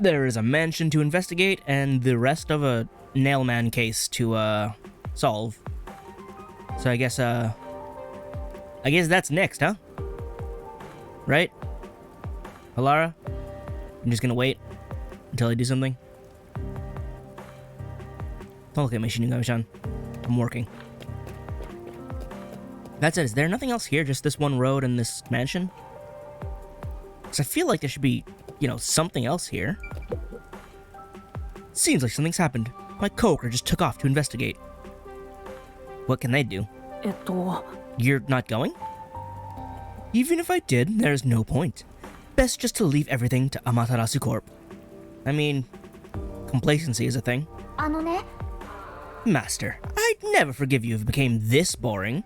There is a mansion to investigate and the rest of a nailman case to solve. So I guess that's next, huh? Right? Alara? I'm just gonna wait until I do something. Don't look at me, Shinigami-chan. I'm working. That's it. Is there nothing else here? Just this one road and this mansion? Because I feel like there should be, something else here. Seems like something's happened. My coworker just took off to investigate. What can they do? You're not going? Even if I did, there's no point. Best just to leave everything to Amaterasu Corp. I mean, complacency is a thing. Master, I'd never forgive you if it became this boring.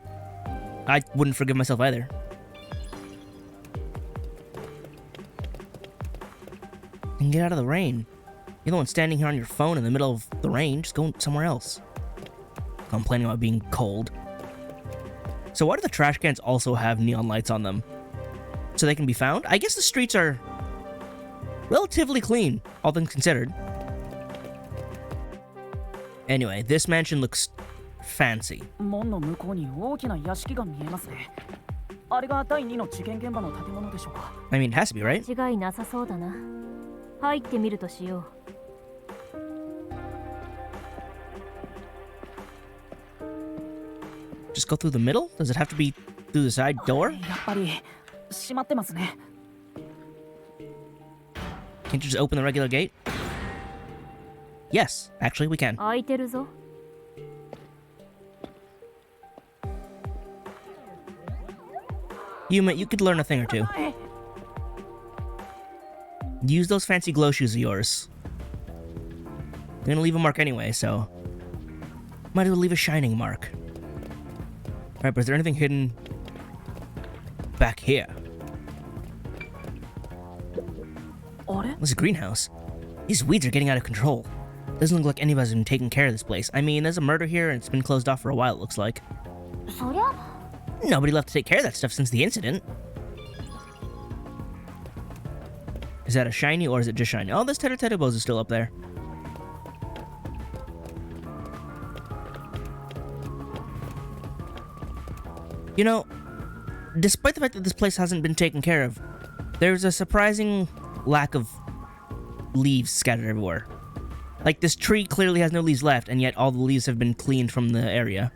I wouldn't forgive myself either. And get out of the rain. You're the one standing here on your phone in the middle of the rain. Just go somewhere else. Complaining about being cold. So why do the trash cans also have neon lights on them? So they can be found? I guess the streets are relatively clean, all things considered. Anyway, this mansion looks fancy. I mean, it has to be, right? Just go through the middle? Does it have to be through the side door? Can't you just open the regular gate? Yes, actually we can. You could learn a thing or two. Use those fancy glow shoes of yours. They're gonna leave a mark anyway, so might as well leave a shining mark. Alright, but is there anything hidden back here? What's a greenhouse? These weeds are getting out of control. Doesn't look like anybody's been taking care of this place. I mean, there's a murder here and it's been closed off for a while, it looks like. Nobody left to take care of that stuff since the incident. Is that a shiny or is it just shiny? Oh, this Tetetetubos is still up there. Despite the fact that this place hasn't been taken care of, there's a surprising lack of leaves scattered everywhere. Like, this tree clearly has no leaves left, and yet all the leaves have been cleaned from the area.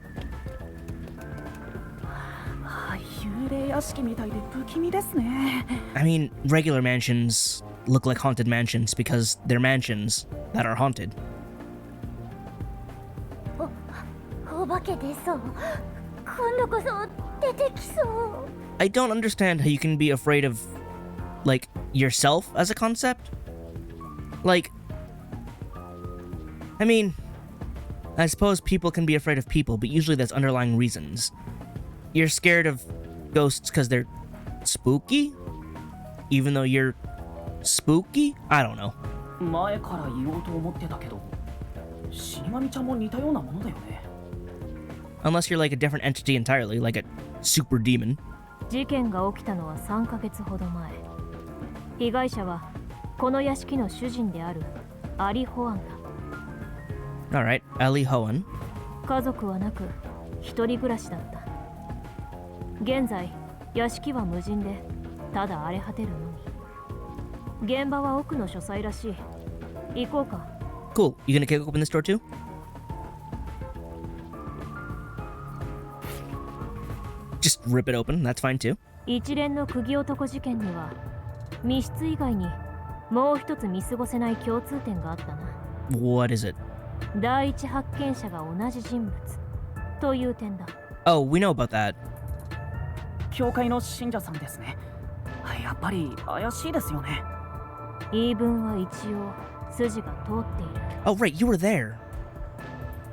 I mean, regular mansions look like haunted mansions because they're mansions that are haunted. I don't understand how you can be afraid of, like, yourself as a concept. Like, I mean, I suppose people can be afraid of people, but usually that's underlying reasons. You're scared of ghosts because they're spooky? Even though you're spooky? I don't know. Unless you're like a different entity entirely, like a super demon. Alright, Ali Hoan. Cool. You gonna kick open this door too? Just rip it open, that's fine too. What is it? Oh, we know about that. Oh, right, you were there.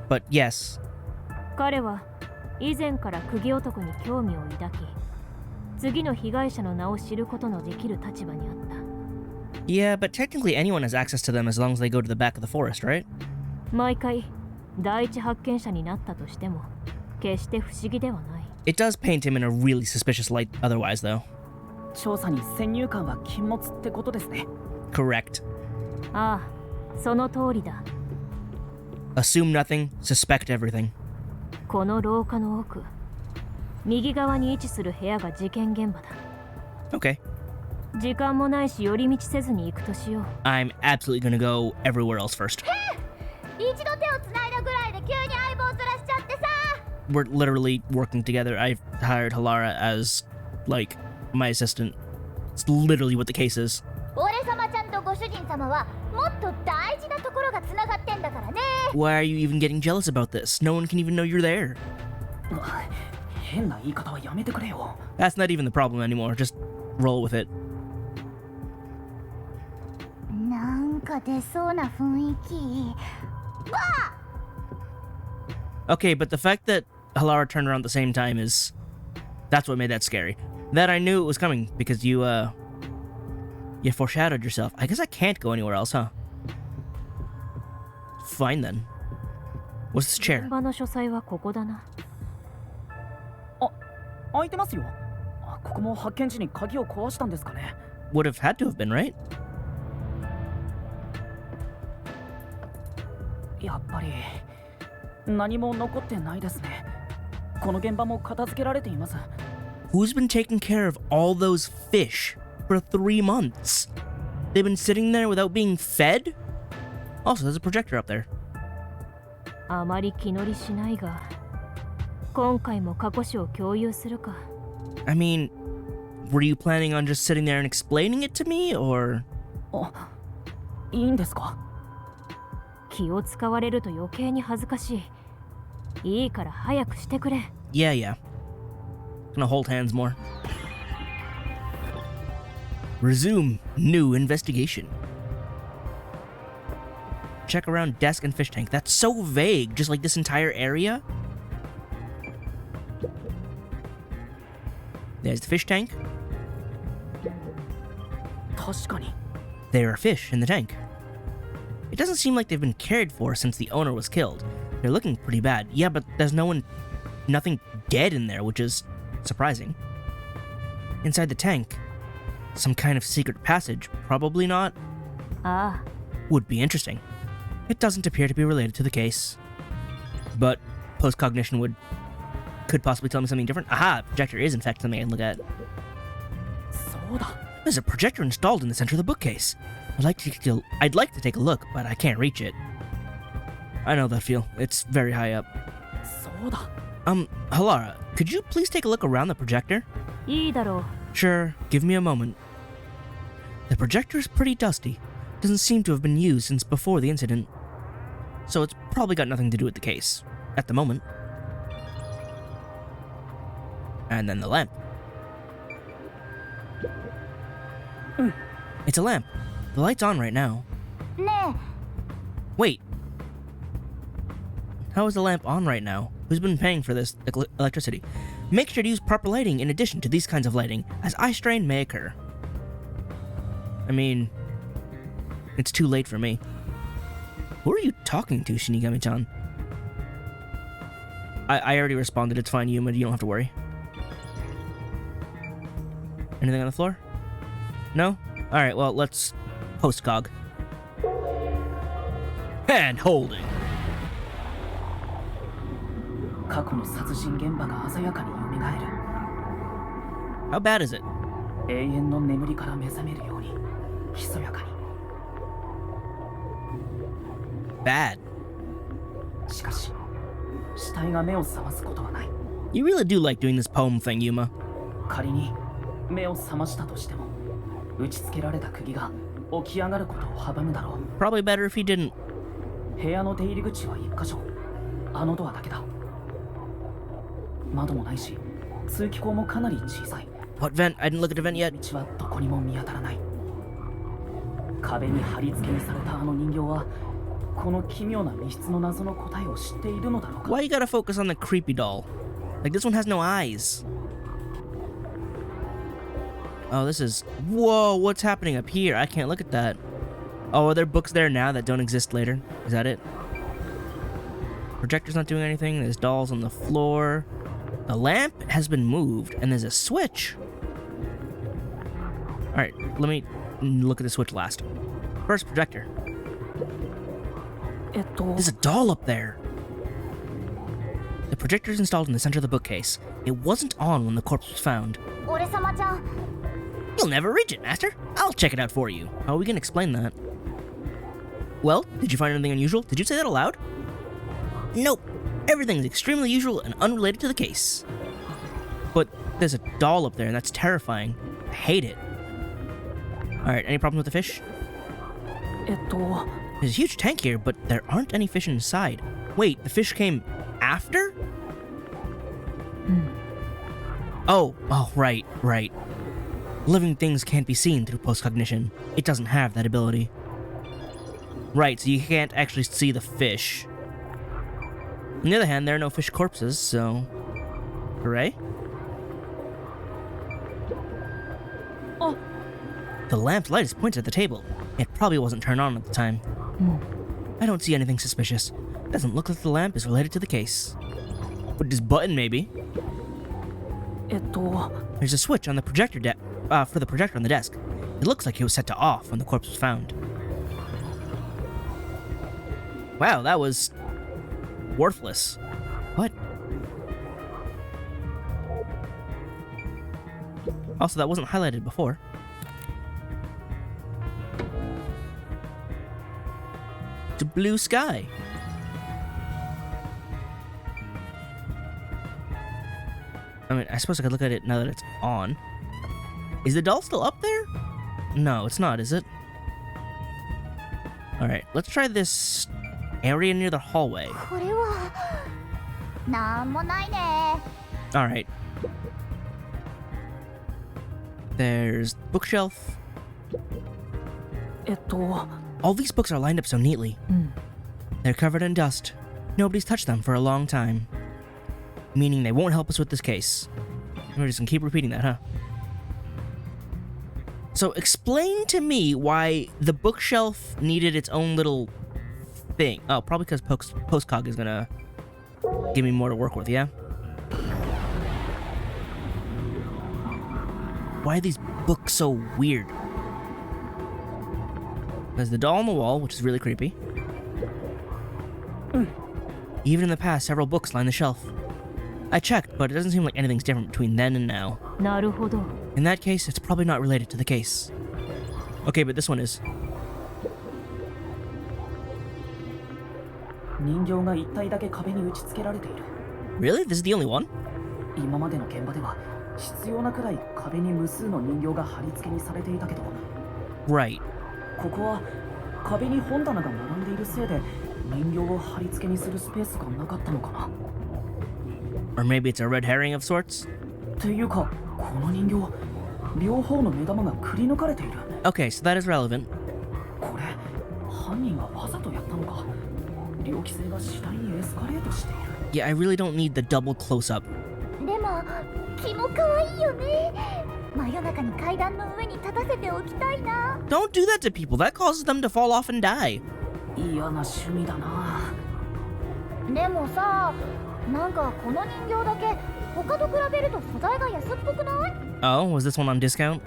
But yes. Yeah, but technically anyone has access to them as long as they go to the back of the forest, right? It does paint him in a really suspicious light otherwise, though. Correct. ああ、その通りだ。 Assume nothing, suspect everything. この廊下の奥、右側に位置する部屋が事件現場だ。 Okay. 時間もないし寄り道せずに行くとしよう。 I'm absolutely gonna go everywhere else first. 一度手をつないだぐらいで急に相棒ずらしちゃってさ。 We're literally working together. I've hired Halara as, like, my assistant. It's literally what the case is. 俺様ちゃんとご主人様はもっと大事なところがつながってんだからね。 Why are you even getting jealous about this? No one can even know you're there. 変な言い方はやめてくれよ。 That's not even the problem anymore. Just roll with it. なんか出そうな雰囲気。 Okay, but the fact that Halara turned around at the same time that's what made that scary. That I knew it was coming because you foreshadowed yourself. I guess I can't go anywhere else, huh? Fine then. What's this chair? 現場の書斎はここだな。開いてますよ。ここも発見時に鍵を壊したんですかね。 Would have had to have been, right? やっぱり何も残ってないですね。この現場も片付けられています。 Who's been taking care of all those fish for 3 months? They've been sitting there without being fed? Also, there's a projector up there. あまり気乗りしないが、今回も過去史を共有するか。 I mean, were you planning on just sitting there and explaining it to me, or...? いいんですか？気を使われると余計に恥ずかしい。いいから早くしてくれ。 Yeah. Gonna hold hands more. Resume new investigation. Check around desk and fish tank. That's so vague. Just like this entire area? There's the fish tank. 確かに。 There are fish in the tank. It doesn't seem like they've been cared for since the owner was killed. They're looking pretty bad. Yeah, but there's nothing dead in there, which is surprising. Inside the tank, some kind of secret passage. Probably not. ああ、 Would be interesting. It doesn't appear to be related to the case. But post-cognition could possibly tell me something different. Aha! Projector is in fact something I can look at. そうだ。 There's a projector installed in the center of the bookcase. I'd like to take a look, but I can't reach it. I know that feel. It's very high up. そうだ。Halara, could you please take a look around the projector? いいだろう。 Sure, give me a moment. The projector is pretty dusty. Doesn't seem to have been used since before the incident. So it's probably got nothing to do with the case. At the moment. And then the lamp. It's a lamp. The light's on right now. ねえ、 Wait. How is the lamp on right now? Who's been paying for this electricity? Make sure to use proper lighting in addition to these kinds of lighting, as eye strain may occur. I mean, it's too late for me. Who are you talking to, Shinigami-chan? I already responded. It's fine, Yuma. You don't have to worry. Anything on the floor? No? Alright, well, let's post-cog. Hand holding. 過去の殺人現場が鮮やかに蘇る。 How bad is it? 永遠の眠りから目覚めるように、ひそやかに。 Bad. しかし、死体が目を覚ますことはない。 You really do like doing this poem thing, Yuma. 仮に目を覚ましたとしても、打ち付けられた釘が起き上がることを阻むだろう。 Probably better if he didn't. 部屋の出入り口は一箇所。あのドアだけだ。窓もないし、通気口もかなり小さい。 What vent? I didn't look at the vent yet. 道はどこにも見当たらない。壁に貼り付けにされたあの人形は、この奇妙な密室の謎の答えを知っているのだろうか。 Why you gotta focus on the creepy doll? Like, this one has no eyes. Oh, this is... Whoa, what's happening up here? I can't look at that. Oh, are there books there now that don't exist later? Is that it? Projector's not doing anything. There's dolls on the floor. The lamp has been moved, and there's a switch. Alright, let me look at the switch last. First, projector. There's a doll up there! The projector is installed in the center of the bookcase. It wasn't on when the corpse was found. 俺様ちゃん You'll never reach it, Master. I'll check it out for you. How are we gonna explain that? Well, did you find anything unusual? Did you say that aloud? Nope. Everything's extremely usual and unrelated to the case. But there's a doll up there, and that's terrifying. I hate it. Alright, any problems with the fish? There's a huge tank here, but there aren't any fish inside. Wait, the fish came after? Oh, right. Living things can't be seen through postcognition. It doesn't have that ability. Right, so you can't actually see the fish. On the other hand, there are no fish corpses, so... Hooray. Oh. The lamp's light is pointed at the table. It probably wasn't turned on at the time. I don't see anything suspicious. Doesn't look like the lamp is related to the case. But this button, maybe. There's a switch on the projector for the projector on the desk. It looks like it was set to off when the corpse was found. Wow, that was worthless. What? Also, that wasn't highlighted before. The blue sky. I mean, I suppose I could look at it now that it's on. Is the doll still up there? No, it's not, is it? Alright, let's try this area near the hallway. これはなんもないね Alright. There's bookshelf. All these books are lined up so neatly. They're covered in dust. Nobody's touched them for a long time. Meaning they won't help us with this case. We're just gonna keep repeating that, huh? So explain to me why the bookshelf needed its own little thing. Oh, probably because Postcog is gonna give me more to work with, yeah? Why are these books so weird? There's the doll on the wall, which is really creepy. Even in the past, several books line the shelf. I checked, but it doesn't seem like anything's different between then and now. なるほど In that case, it's probably not related to the case. Okay, but this one is. 人形が一体だけ壁に打ち付けられている。 Really? This is the only one? 今までの現場では必要なくらい壁に無数の人形が貼り付けにされていたけど、 Right. ここは壁に本棚が並んでいるせいで人形を貼り付けにするスペースがなかったのかな。 Or maybe it's a red herring of sorts? っていうか、この人形、両方の目玉がくり抜かれている。 Okay, so that is relevant. これ、犯人がわざとやったのか。猟奇性が次第にエスカレートしている。 Yeah, I really don't need the double close-up. でも気も可愛いよね真夜中に階段の上に立たせておきたいな Don't do that to people. That causes them to fall off and die. 嫌な趣味だな。でもさなんかこの人形だけ他と比べると素材が安っぽくない Oh, was this one on discount?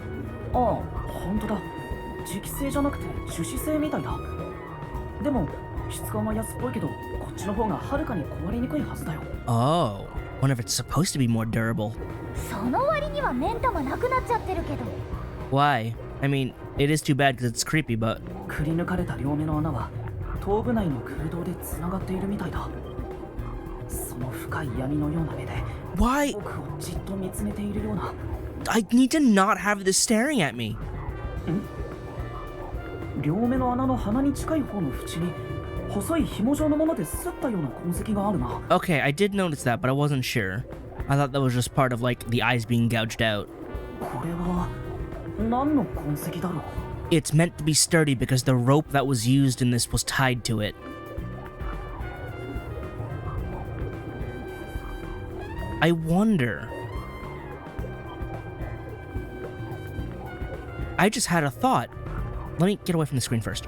ああ、本当だ。磁気製じゃなくて樹脂製みたいだ。でも質感は安っぽいけど、こっちの方がはるかに壊れにくいはずだよ。Oh, wonder if it's supposed to be more durable. その割には目ん玉なくなっちゃってるけど Why? I mean, it is too bad because it's creepy, but... くり抜かれた両目の穴は頭部内の空洞でつながっているみたいだ。その深い闇のような目で Why? 僕をじっと見つめているような。 I need to not have this staring at me. 両目の穴の鼻に近い方の縁に細い紐状のもので擦ったような痕跡があるな。 Okay, I did notice that, but I wasn't sure. I thought that was just part of, like, the eyes being gouged out. これは何の痕跡だろう。 It's meant to be sturdy because the rope that was used in this was tied to it. I wonder... I just had a thought. Let me get away from the screen first.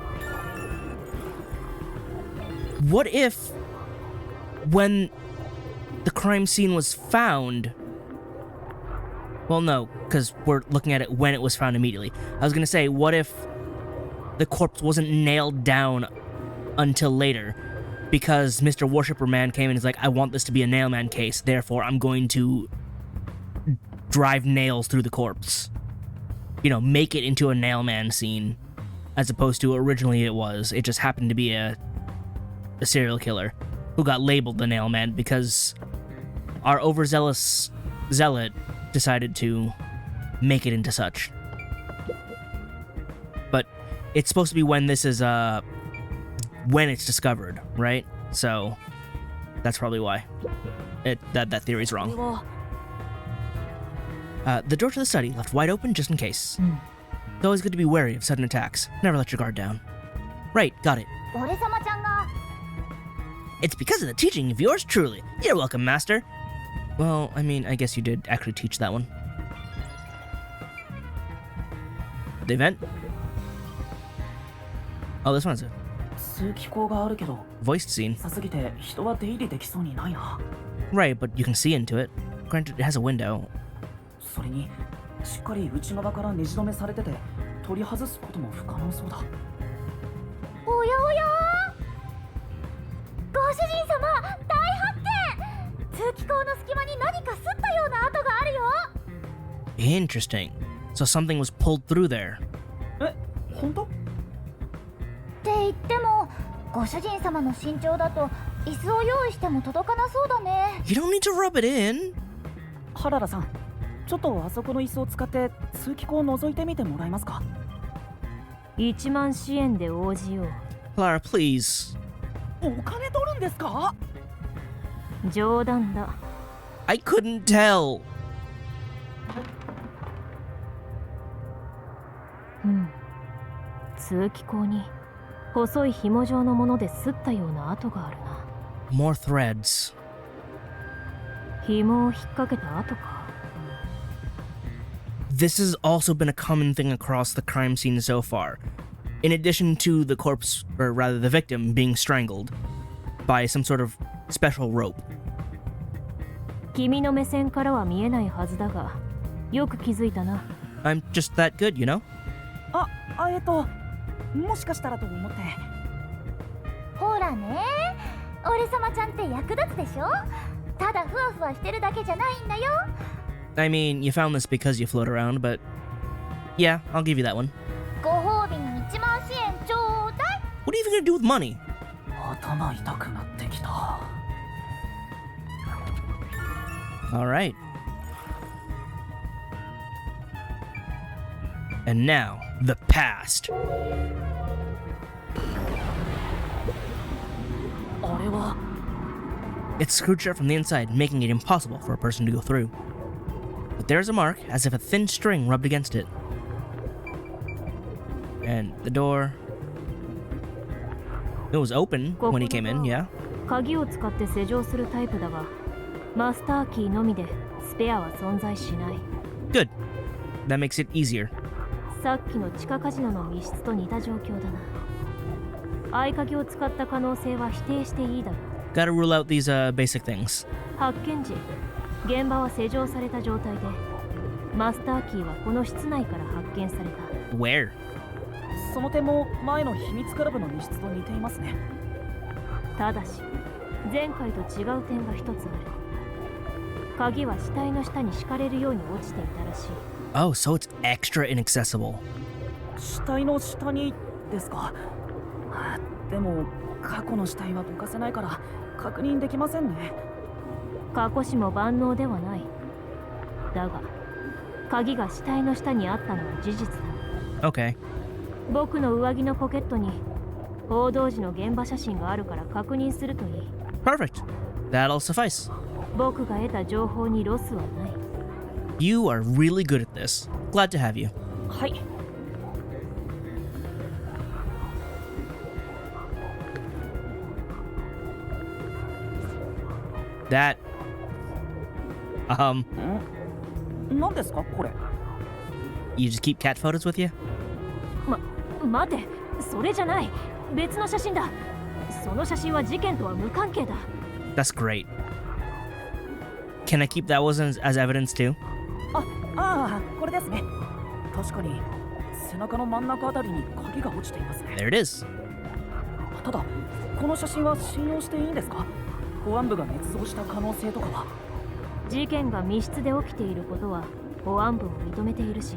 What if, when the crime scene was found, Well, no, because we're looking at it when it was found immediately. I was gonna say, what if the corpse wasn't nailed down until later? Because Mr. Worshipper Man came in and is like, I want this to be a Nailman case, therefore I'm going to drive nails through the corpse. You know, make it into a Nailman scene, as opposed to originally it was. It just happened to be a serial killer who got labeled the Nailman because our overzealous zealot decided to make it into such. But it's supposed to be when this is, when it's discovered, right? So that's probably why that theory's wrong. The door to the study left wide open just in case. It's always good to be wary of sudden attacks. Never let your guard down. Right, got it. 俺様ちゃんが It's because of the teaching of yours truly. You're welcome, Master. Well, I mean, I guess you did actually teach that one. The event? Oh, this one's a 通気口があるけど voiced scene. さすぎて人は出入りできそうにないな。 Right, but you can see into it. Granted, it has a window. それにしっかり内側からネジ止めされてて取り外すことも不可能そうだ。おやおやご主人様大発見。通気口の隙間に何か擦ったような跡があるよ。 Interesting. So something was pulled through there. え、本当？って言ってもご主人様の身長だと椅子を用意しても届かなそうだね。 You don't need to rub it in. ハララさん、ちょっとあそこの椅子を使って通気口を覗いてみてもらえますか。1万支援で応じよう。 Clara, please. お金取るんですか？冗談だ。 I couldn't tell. 通気口に細い紐状のもので擦ったような跡があるな。 More threads. 紐を引っ掛けた跡か。 This has also been a common thing across the crime scene so far. In addition to the corpse, or rather the victim, being strangled by some sort of special rope. 君の目線からは見えないはずだが、よく気づいたな。 I'm just that good, you know? もしかしたらと思って。ほらね俺様ちゃんって役立つでしょ。ただふわふわしてるだけじゃないんだよ。 I mean, you found this because you float around, but yeah, I'll give you that one. ご褒美に1万支援ちょうだい。 What are you even gonna do with money? 頭痛くなってきた。 Alright. And now, the past. あれは It's screwed shut from the inside, making it impossible for a person to go through. But there's a mark, as if a thin string rubbed against it. And the door... It was open when he came in, yeah? 鍵を使って施錠するタイプだが、マスターキーのみでスペアは存在しない。 Good. That makes it easier. さっきの地下カジノの密室と似た状況だな。合鍵を使った可能性は否定していいだろう。 Gotta rule out these, basic things. 発見時、現場は施錠された状態で、マスターキーはこの室内から発見された。 Where? その点も前の秘密クラブの密室と似ていますね。ただし、前回と違う点が一つある。鍵は死体の下に敷かれるように落ちていたらしい。 Oh, so it's extra inaccessible. 死体の下にですか。でも過去の死体はどかせないから確認できませんね。過去死も万能ではない。だが、鍵が死体の下にあったのは事実だ。 Okay. 僕の上着のポケットに報道時の現場写真があるから確認するといい。 Perfect. That'll suffice. 僕が得た情報にロスはない。 You are really good at this. Glad to have you. はい。 That... 何ですかこれ。 You just keep cat photos with you? 待て、それじゃない。別の写真だ。その写真は事件とは無関係だ。 That's great. Can I keep that one as evidence too? ああ、これですね。確かに背中の真ん中あたりに鍵が落ちていますね。 There it is. ただ、この写真は信用していいんですか？保安部が捏造した可能性とかは。事件が密室で起きていることは保安部も認めているし、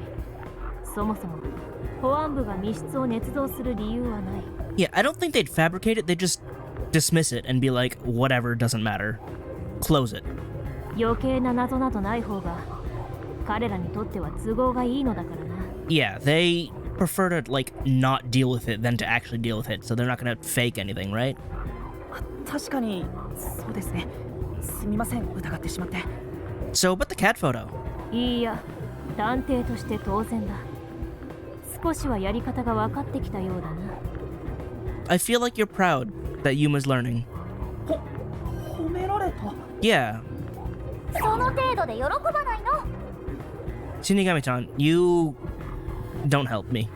そもそも保安部が密室を捏造する理由はない。 Yeah, I don't think they'd fabricate it. They'd just dismiss it and be like, whatever, doesn't matter. Close it. 余計な謎などない方が彼らにとっては都合がいいのだからな。 Yeah, they prefer to, like, not deal with it than to actually deal with it, so they're not gonna fake anything, right? 確かにそうですね。すみません、疑ってしまって。 So, but the cat photo. いいや、探偵として当然だ。少しはやり方が分かってきたようだな。 I feel like you're proud that Yuma's learning. 褒められた。 Yeah. その程度で喜ばないの。 Shinigami-chan, you don't help me.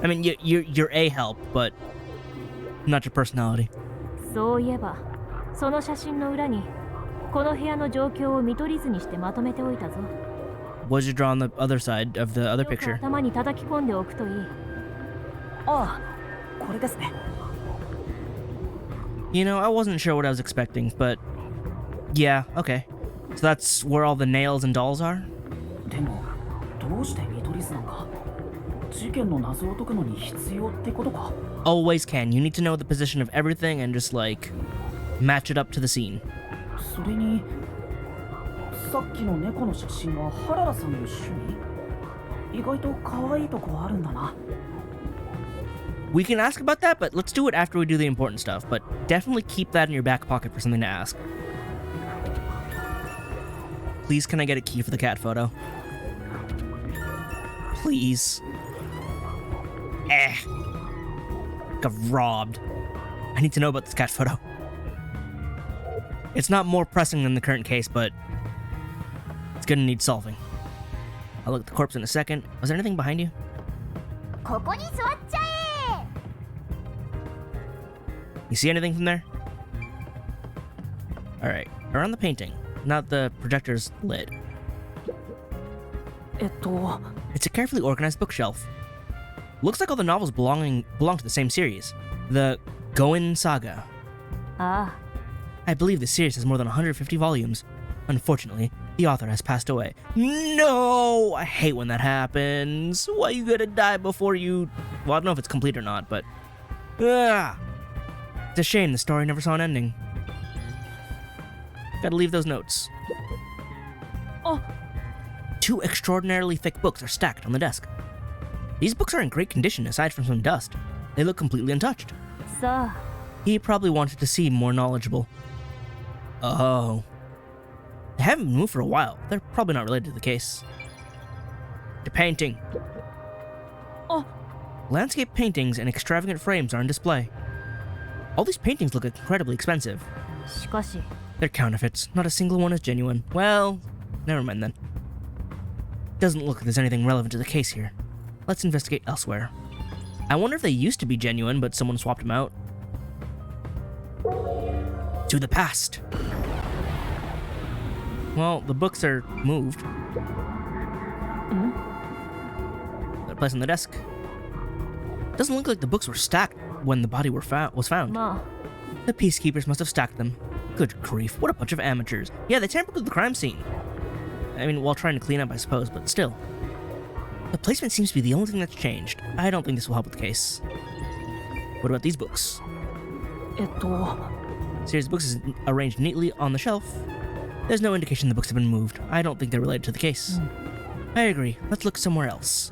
I mean, you're a help, but not your personality. そういえば、その写真の裏にこの部屋の状況を見取り図にしてまとめておいたぞ。 What did you draw on the other side of the other よく picture? 頭に叩き込んでおくといい。ああ、これですね。 You know, I wasn't sure what I was expecting, but yeah, okay. So that's where all the nails and dolls are? でも、どうして見取り図なんか？事件の謎を解くのに必要ってことか？ Always can. You need to know the position of everything and just, like, match it up to the scene. それに、さっきの猫の写真は原田さんの趣味？意外と可愛いとこあるんだな。 We can ask about that, but let's do it after we do the important stuff. But definitely keep that in your back pocket for something to ask. Please, can I get a key for the cat photo? Please. Got robbed. I need to know about this cat photo. It's not more pressing than the current case, but it's gonna need solving. I'll look at the corpse in a second. Was there anything behind you? ここに座っちゃえ。 You see anything from there? Alright, around the painting. Not the projector's lit. It's a carefully organized bookshelf. Looks like all the novels belong to the same series. The Goen Saga. ああ、 I believe the series has more than 150 volumes. Unfortunately, the author has passed away. No! I hate when that happens. Why you gotta die before you... Well, I don't know if it's complete or not, but... Ah! It's a shame the story never saw an ending. Gotta leave those notes. Oh! 2 extraordinarily thick books are stacked on the desk. These books are in great condition aside from some dust. They look completely untouched. さあ、 He probably wanted to seem more knowledgeable. Oh. They haven't been moved for a while. They're probably not related to the case. The painting. Oh! Landscape paintings and extravagant frames are on display. All these paintings look incredibly expensive. しかし、 They're counterfeits. Not a single one is genuine. Well, never mind then. Doesn't look like there's anything relevant to the case here. Let's investigate elsewhere. I wonder if they used to be genuine, but someone swapped them out. To the past. Well, the books are moved. They're placed on the desk. Doesn't look like the books were stacked when the body was found. まあ、 The peacekeepers must have stacked them. Good grief, what a bunch of amateurs. Yeah, they tampered with the crime scene. I mean, while trying to clean up, I suppose, but still. The placement seems to be the only thing that's changed. I don't think this will help with the case. What about these books? Series of books is arranged neatly on the shelf. There's no indication the books have been moved. I don't think they're related to the case. I agree. Let's look somewhere else.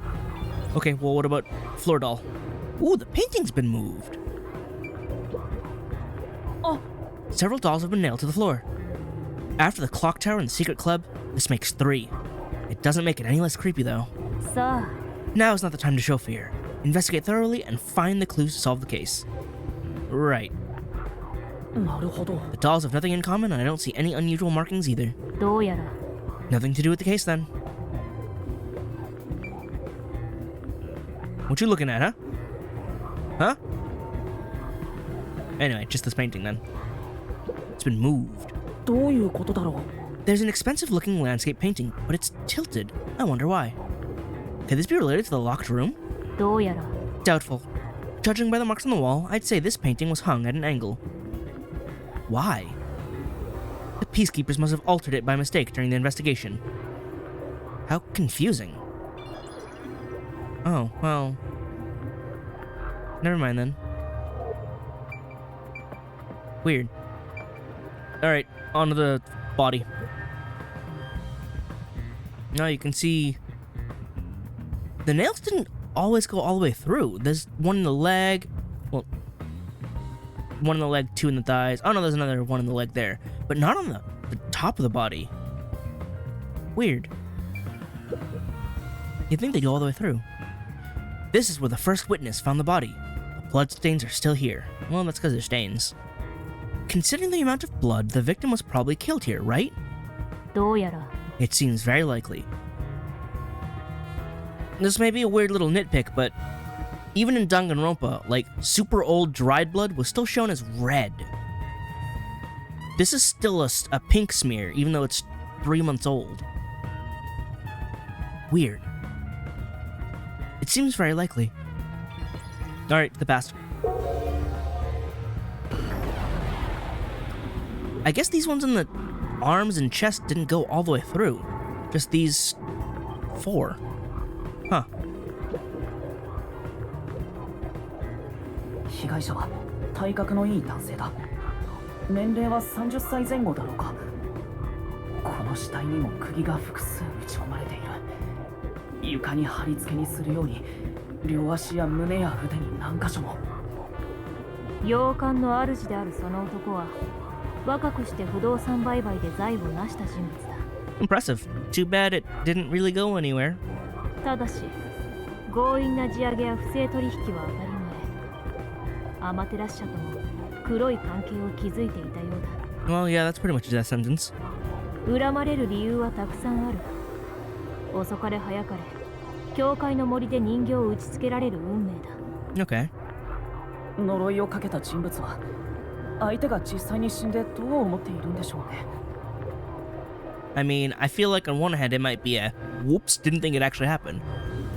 Okay, well, what about Floor Doll? Ooh, the painting's been moved. Oh! Several dolls have been nailed to the floor. After the clock tower and the secret club, this makes 3. It doesn't make it any less creepy, though. さあ、 Now is not the time to show fear. Investigate thoroughly and find the clues to solve the case. Right. なるほど。 The dolls have nothing in common, and I don't see any unusual markings either. どうやら Nothing to do with the case, then. What you looking at, huh? Huh? Anyway, just this painting, then. It's been moved. どういうことだろう。There's an expensive-looking landscape painting, but it's tilted. I wonder why. Could this be related to the locked room? どうやら Doubtful. Judging by the marks on the wall, I'd say this painting was hung at an angle. Why? The peacekeepers must have altered it by mistake during the investigation. How confusing. Oh, well... Never mind then. Weird. Alright, onto the body. Now you can see... The nails didn't always go all the way through. There's one in the leg. Well, one in the leg, two in the thighs. Oh no, there's another one in the leg there. But not on the top of the body. Weird. You'd think they'd go all the way through. This is where the first witness found the body. The bloodstains are still here. Well, that's because they're stains. Considering the amount of blood, the victim was probably killed here, right? どうやら It seems very likely. This may be a weird little nitpick, but even in Danganronpa, like, super old dried blood was still shown as red. This is still a pink smear, even though it's 3 months old. Weird. It seems very likely. Alright, the past. I guess these ones in the arms and chest didn't go all the way through. Just these 4. Huh. 被害者は体格のいい男性だ。年齢は30歳前後だろうか。この死体にも釘が複数打ち込まれている。床に貼り付けにするように両足や胸や腕に何箇所も。洋館の主であるその男は若くして不動産売買で財を成した人物だ。Impressive. Too bad it didn't really go anywhere. ただし強引な地上げや不正取引は当たり前。アマテラス社とも黒い関係を築いていたようだ。Well, yeah, that's pretty much a death sentence. 恨まれる理由はたくさんある。遅かれ早かれ教会の森で人形を打ちつけられる運命だ。Okay. 呪いをかけた人物は相手が実際に死んでどう思っているんでしょうね。I mean, I feel like on one hand it might be a whoops, didn't think it actually happened.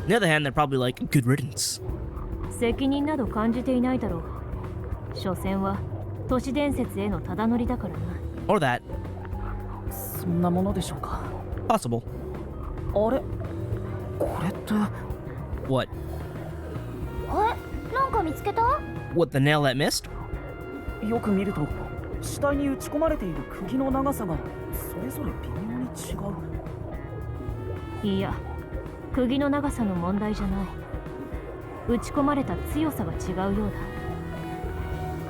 On the other hand, they're probably like, good riddance. 責任など感じていないだろう。所詮は都市伝説へのただ乗りだからな。Or that. そんなものでしょうか。 Possible. あれこれって。 What? なんか見つけた？ What, the nail that missed? よく見ると死体に打ち込まれている釘の長さがそれぞれ微妙に違う。いや、釘の長さの問題じゃない。打ち込まれた強さが違うよう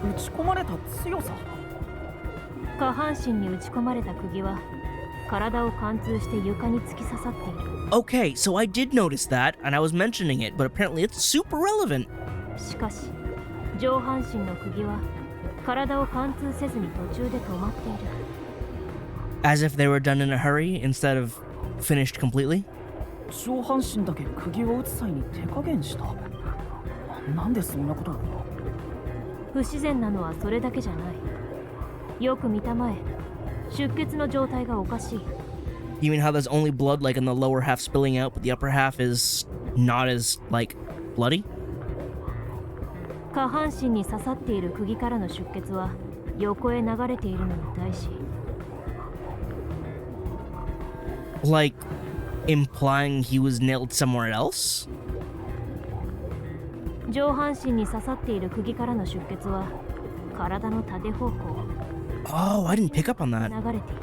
だ。打ち込まれた強さ？下半身に打ち込まれた釘は体を貫通して床に突き刺さっている。Okay, so I did notice that, and I was mentioning it, but apparently it's super relevant. しかし上半身の釘は体を貫通せずに途中で止まっている。 As if they were done in a hurry instead of finished completely. 上半身だけ釘を打つ際に手加減した。なんでそんなことを？不自然なのはそれだけじゃない。よく見たまえ、出血の状態がおかしい。 You mean how there's only blood like in the lower half spilling out, but the upper half is not as, like, bloody? 下半身に刺さっている釘からの出血は横へ流れているのに対し、 Like, implying he was nailed somewhere else? 上半身に刺さっている釘からの出血は体の縦方向 Oh, I didn't pick up on that. 流れている。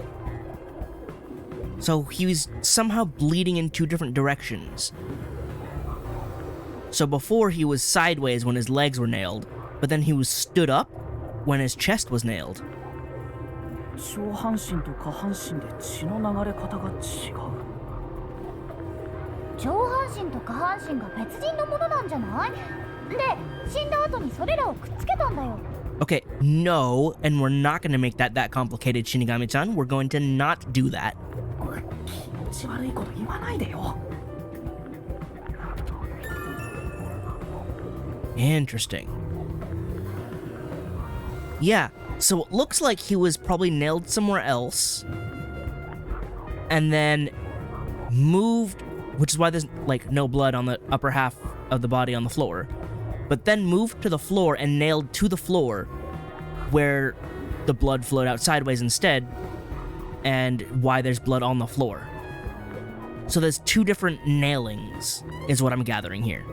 So he was somehow bleeding in 2 different directions. So before he was sideways when his legs were nailed, but then he was stood up when his chest was nailed. 上半身と下半身で血の流れ方が違う。上半身と下半身が別人のものなんじゃない？で、死んだ後にそれらをくっつけたんだよ。 Okay, no, and we're not going to make that complicated, Shinigami-chan. We're going to not do that. 気持ち悪いこと言わないでよ。 Interesting. Yeah, so it looks like he was probably nailed somewhere else. and then moved, which is why there's like no blood on the upper half of the body on the floor, but then moved to the floor and nailed to the floor where the blood flowed out sideways instead, and why there's blood on the floor. So there's two different nailings, is what I'm gathering here.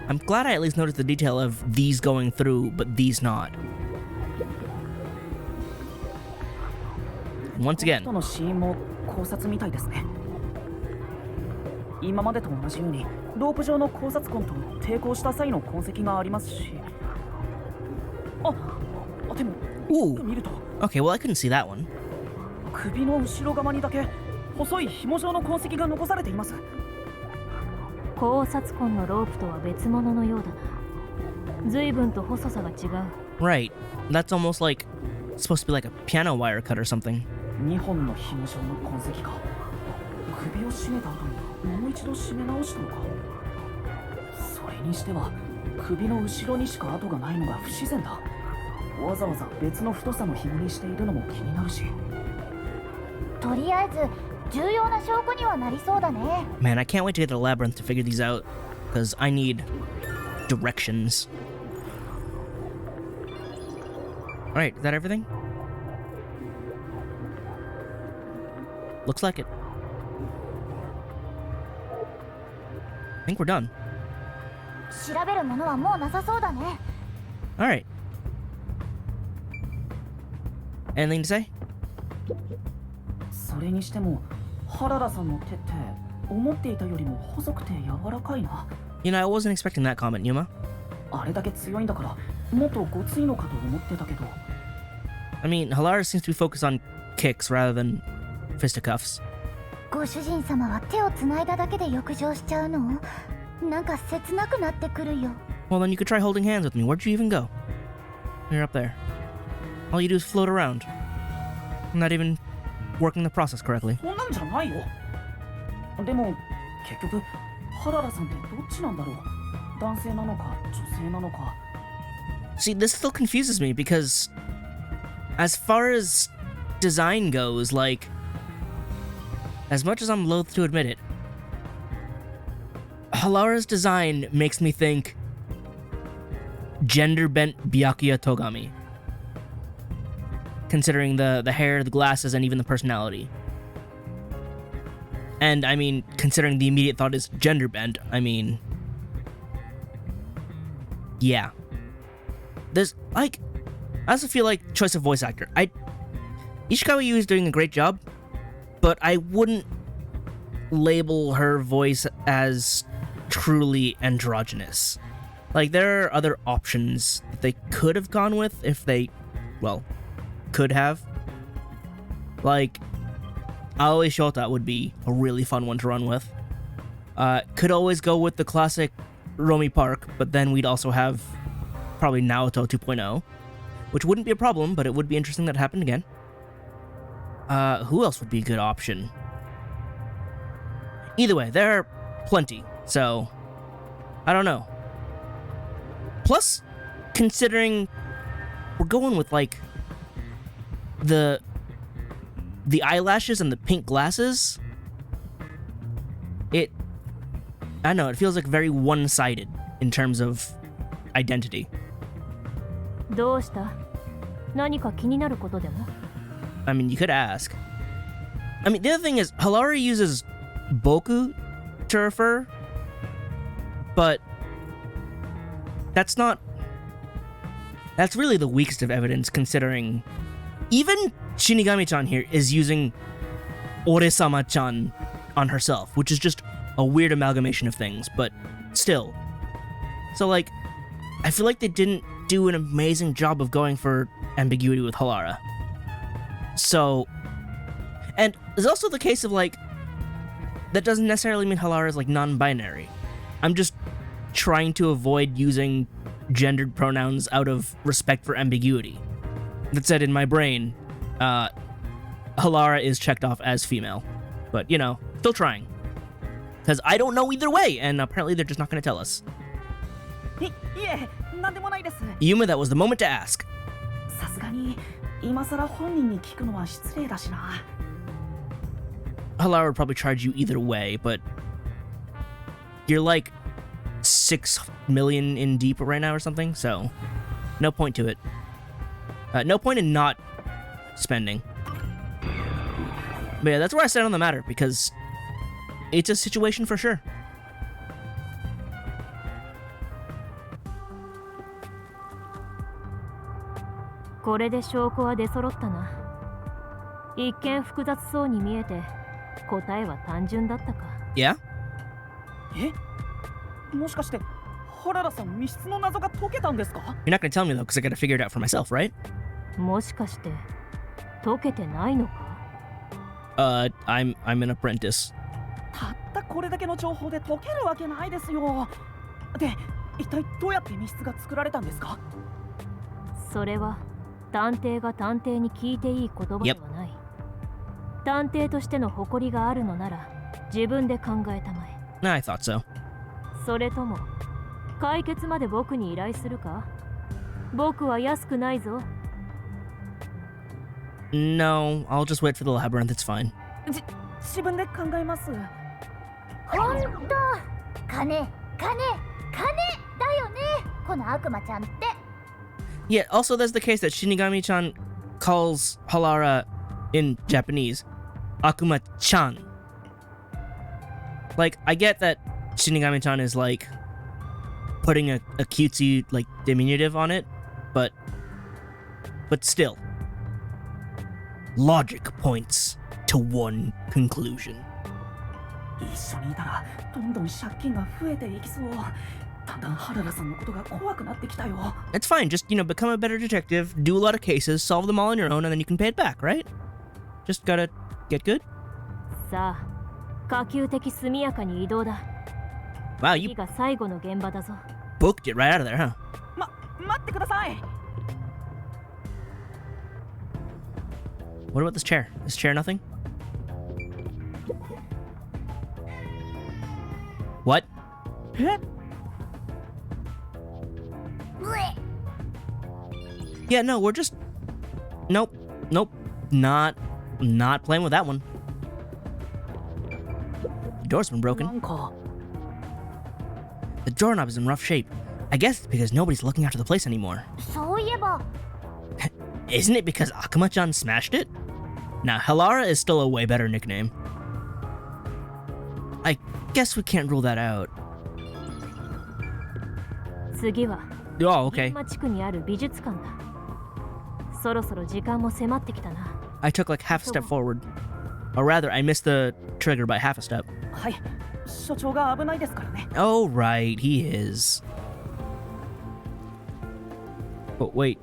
I'm glad I at least noticed the detail of these going through, but these not. Once again, の死因も絞殺みたいですね。今までと同じようにロープ状の絞殺痕と抵抗した際の痕跡がありますし。でも、見ると。Okay, well I couldn't see that one. 首の後ろ側にだけ細い紐状の痕跡が残されています。絞殺痕のロープとは別物のようだな。随分と細さが違う。Right. That's almost like supposed to be like a piano wire cut or something. 2本の紐状の痕跡か。首を絞めた後にもう一度締め直したのか。それにしては首の後ろにしか跡がないのが不自然だ。わざわざ別の太さの紐にしているのも気になるし。とりあえず重要な証拠にはなりそうだね。 Man, I can't wait to get to the labyrinth to figure these out, because I need directions. Alright, is that everything? Looks like it. I think we're done. 調べるものはもうなさそうだね。 Alright. Anything to say? それにしても原田さんの手って思っていたよりも細くて柔らかいな。 You know, I wasn't expecting that comment, Yuma. あれだけ強いんだからもっとごついのかと思ってたけど。 I mean, Halara seems to be focused on kicks rather than fisticuffs. ご主人様は手をつないだだけで浴場しちゃうの？なんか切なくなってくるよ。 Well, then you could try holding hands with me. Where'd you even go? You're up there. All you do is float around. I'm not even working the process correctly. そんなんじゃないよ。でも結局原田さんってどっちなんだろう。男性なのか女性なのか。 See, this still confuses me because as far as design goes, like, as much as I'm loath to admit it, Halara's design makes me think gender-bent Byakuya Togami. Considering the hair, the glasses, and even the personality. And, I mean, considering the immediate thought is gender-bent, I mean... yeah. There's, like... I also feel like choice of voice actor. Ishikawa Yu is doing a great job, but I wouldn't label her voice as truly androgynous. Like, there are other options that they could have gone with if they, well, could have. Like, Aoi Shota would be a really fun one to run with. Could always go with the classic Romy Park, but then we'd also have probably Naoto 2.0, which wouldn't be a problem, but it would be interesting that it happened again. Who else would be a good option? Either way, there are plenty, so I don't know. Plus, considering we're going with, like, the eyelashes and the pink glasses, I don't know, it feels like very one-sided in terms of identity. どうした？何か気になることでも？ I mean, you could ask. I mean, the other thing is, Halara uses boku to refer, but that's really the weakest of evidence, considering even Shinigami-chan here is using Ore-sama-chan on herself, which is just a weird amalgamation of things, but still. So, like, I feel like they didn't do an amazing job of going for ambiguity with Halara. So, and there's also the case of, like, that doesn't necessarily mean Halara is, like, non-binary. I'm just trying to avoid using gendered pronouns out of respect for ambiguity. That said, in my brain, Halara is checked off as female. But, you know, still trying. Because I don't know either way, and apparently they're just not going to tell us. Yuma, that was the moment to ask. さすがに今さら本人に聞くのは失礼だしな。Halara would probably charge you either way, but you're like 6 million in deep right now or something, so no point to it. No point in not spending. But yeah, that's where I stand on the matter, because it's a situation for sure. Thisで証拠は出揃ったな。一見複雑そうに見えて、答えは単純だったか。Yeah? え？もしかして原田さん密室の謎が解けたんですか？ You're not gonna tell me though, because I gotta figure it out for myself, right? もしかして解けてないのか？ I'm an apprentice. たったこれだけの情報で解けるわけないですよ。で、一体どうやって密室が作られたんですか？それは探偵が探偵に聞いていい言葉ではない。探偵としての誇りがあるのなら自分で考えたまえ。I thought so. それとも解決まで僕に依頼するか？僕は安くないぞ。No, I'll just wait for the labyrinth, it's fine. 自分で考えます。ほんと金だよね、この悪魔ちゃんって。 Yeah, also there's the case that Shinigami-chan calls Halara in Japanese Akuma-chan. Like, I get that Shinigami-chan is like putting a cutesy like diminutive on it, but still. Logic points to one conclusion. 一緒にいたらどんどん借金が増えていきそう。だんだん原田さんのことが怖くなってきたよ。 It's fine, just, become a better detective, do a lot of cases, solve them all on your own, and then you can pay it back, right? Just gotta get good. さあ、可及的速やかに移動だ。 Wow, you 次が最後の現場だぞ。 booked it right out of there, huh? 待ってください。 What about this chair? This chair nothing? What? え？ Yeah, no, we're just... Nope. Not playing with that one. The door's been な broken. んか The doorknob is in rough shape. I guess it's because nobody's looking after the place anymore. そういえば Isn't it because Akuma-chan smashed it? Now, Halara is still a way better nickname. I guess we can't rule that out. 次は Oh, okay. 現場地区にある美術館だ。そろそろ時間も迫ってきたな。 I took like half a step forward. Or rather, I missed the trigger by half a step. はい。所長が危ないですからね。 Oh, right, he is. But wait.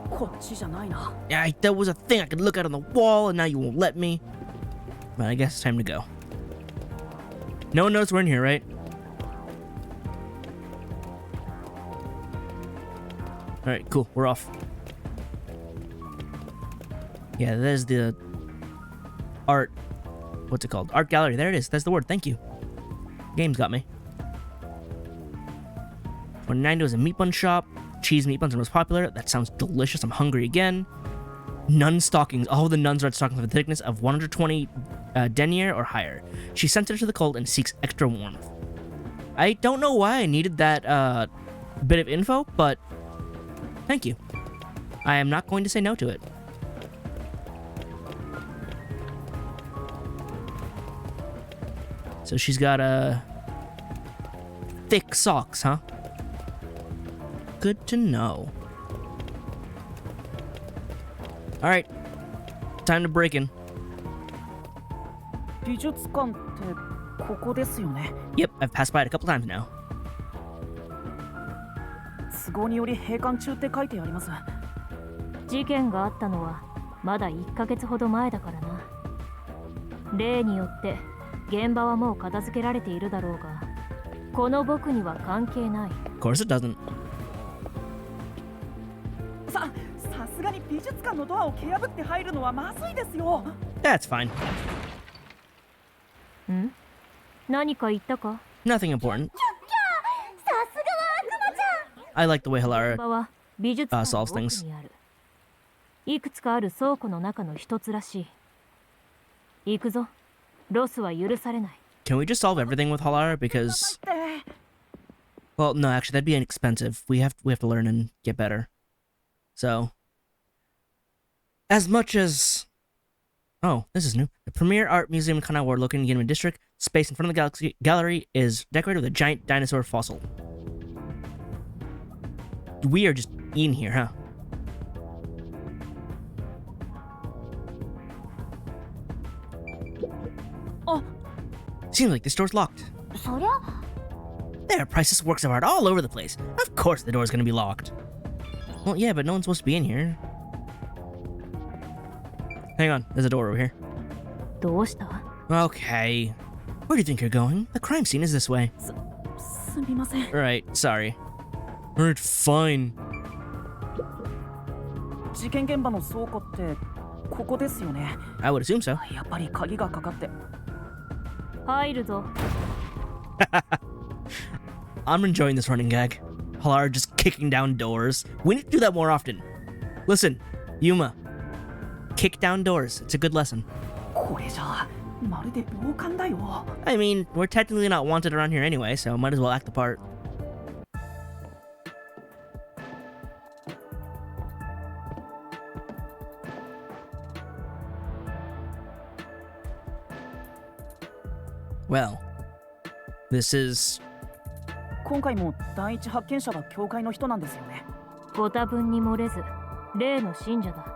こっちじゃないな。 Yeah, that was a thing I could look at on the wall, and now you won't let me. But I guess it's time to go. No one knows we're in here, right? Alright, cool, we're off. Yeah, there's the art. What's it called? Art gallery. There it is. That's the word. Thank you. Game's got me. 190 was a meat bun shop. Cheese meat buns are most popular. That sounds delicious. I'm hungry again. Nun stockings. All of the nuns are at stockings with a thickness of 120 denier or higher. She's sensitive to the cold and seeks extra warmth. I don't know why I needed that bit of info, but thank you. I am not going to say no to it. So she's got thick socks, huh? Good to know. Alright. Time to break in. 美術館ってここですよね。 Yep, I've passed by it a couple times now. 都合により閉館中って書いてあります。事件があったのはまだ1ヶ月ほど前だからな。例によって現場はもう片付けられているだろうが、この僕には関係ない。Of course it doesn't. さすがに美術館のドアを蹴破って入るのはまずいですよ。 That's fine. ん？何か言ったか？ Nothing important. さすがは悪魔ちゃん。 I like the way 現 Halara 場は美術館の solves 奥 things. にある。いくつかある倉庫の中の一つらしい。行くぞ。ロスは許されない。 Can we just solve everything with Halara? Because, well, no, actually, that'd be inexpensive. We have to learn and get better. So, as much as, oh, this is new. The premier art museum in Kanawa located in Ginmen District. Space in front of the gallery is decorated with a giant dinosaur fossil. We are just in here, huh? Oh. Seems like this door's locked. そりゃ There are priceless works of art all over the place. Of course the door's gonna be locked. Well, yeah, but no one's supposed to be in here. Hang on, there's a door over here. どうした？ Okay. Where do you think you're going? The crime scene is this way. すみません。 Right, sorry. Alright, fine. 事件現場の倉庫ってここですよね。 I would assume so. やっぱり鍵がかかって。入るぞ。 I'm enjoying this running gag. Halara just kicking down doors. We need to do that more often. Listen, Yuma. Kick down doors. It's a good lesson. これじゃまるで暴漢だよ。 I mean, we're technically not wanted around here anyway, so might as well act the part. Well, this is... 今回も第一発見者が教会の人なんですよね。ご多分に漏れず、例の信者だ。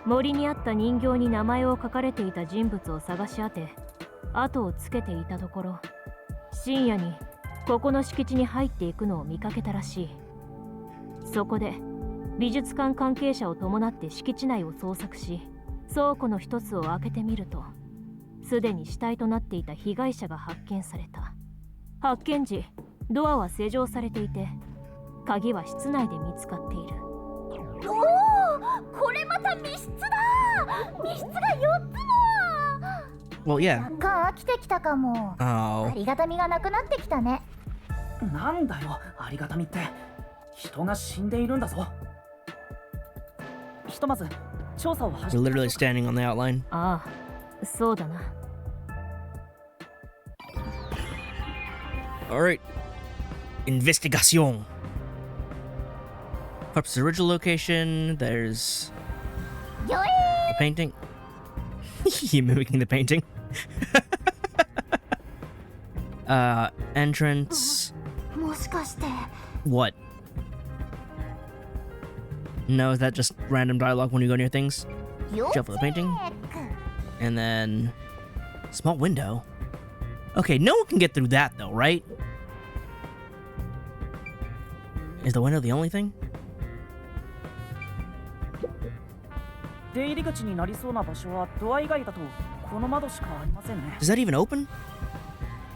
森にあった人形に名前を書かれていた人物を探し当て、後をつけていたところ、深夜にここの敷地に入っていくのを見かけたらしい。そこで美術館関係者を伴って敷地内を捜索し、倉庫の一つを開けてみると、すでに死体となっていた被害者が発見された。発見時、ドアは施錠されていて、鍵は室内で見つかっている。おお、これまた密室だ。密室が4つも。 Well, yeah. なんか飽きてきたかも。 Oh. ありがたみがなくなってきたね。なんだよ、ありがたみって。人が死んでいるんだぞ。ひとまず調査を始 You're め literally standing on the outline. ああ、そうだな。Alright. Investigation. Corpse's original location. There's よ the painting. You mimicking the painting. Entrance. もしかして What? No, is that just random dialogue when you go near things? よ Shuffle the painting. And then... Small window. Okay, no one can get through that though, right? Is the window the only thing? 出入り口になりそうな場所はドア以外だとこの窓しかありませんね。 Does that even open?